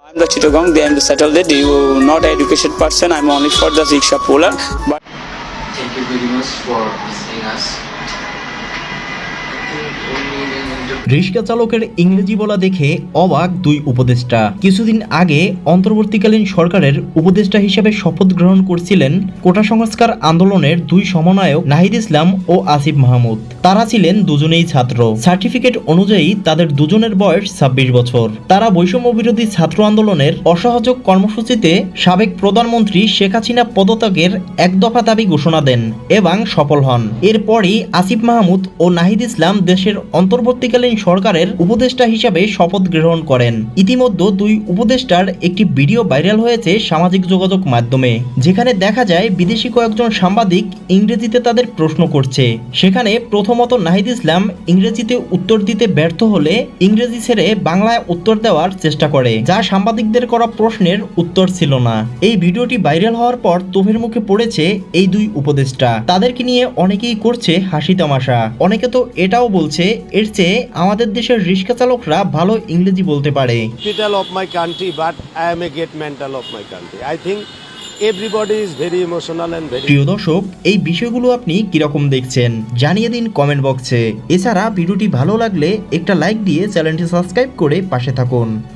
I'm the Chittagong, they am the settled it. You not an educated person. I'm only for the rickshaw puller. But Thank you very much for listening us. রিক্সা চালকের ইংরেজি বলা দেখে অবাক দুই উপদেষ্টা। কিছুদিন আগে অন্তর্বর্তীকালীন সরকারের উপদেষ্টা হিসেবে শপথ গ্রহণ করছিলেন কোটা সংস্কার আন্দোলনের দুই সমন্বয়ক নাহিদ ইসলাম ও আসিফ মাহমুদ। তারা ছিলেন দুজনেই ছাত্র। সার্টিফিকেট অনুযায়ী তাদের দুজনের বয়স ২৬ বছর। তারা বৈষম্য বিরোধী ছাত্র আন্দোলনের অসহযোগ কর্মসূচিতে সাবেক প্রধানমন্ত্রী শেখ হাসিনা পদত্যাগের এক দফা দাবি ঘোষণা দেন এবং সফল হন। এরপরই আসিফ মাহমুদ ও নাহিদ ইসলাম দেশের অন্তর্বর্তীকালীন সরকারের উপদেষ্টা হিসাবে শপথ গ্রহণ করেন। ইতিমধ্যে দুই উপদেষ্টার একটি ভিডিও ভাইরাল হয়েছে সামাজিক যোগাযোগ মাধ্যমে, যেখানে দেখা যায় বিদেশি কয়েকজন সাংবাদিক ইংরেজিতে তাদের প্রশ্ন করছে। সেখানে প্রথমত নাহিদ ইসলাম ইংরেজিতে উত্তর দিতে ব্যর্থ হলে ইংরেজি ছেড়ে বাংলায় উত্তর দেওয়ার চেষ্টা করে, যা সাংবাদিকদের করা প্রশ্নের উত্তর ছিল না। এই ভিডিওটি ভাইরাল হওয়ার পর তোপের মুখে পড়েছে এই দুই উপদেষ্টা। তাদেরকে নিয়ে অনেকেই করছে হাসি তামাশা। অনেকে তো এটাও বলছে এর চেয়ে আমাদের দেশের রিক্সা চালকরা ভালো ইংরেজি বলতে পারে। Capital of my country, but I am a great mental of my country. I think everybody is very emotional and very. প্রিয় দর্শক, এই বিষয়গুলো আপনি কিরকম দেখছেন জানিয়ে দিন কমেন্ট বক্সে। এছাড়া ভিডিওটি ভালো লাগলে একটা লাইক দিয়ে চ্যানেলটি সাবস্ক্রাইব করে পাশে থাকুন।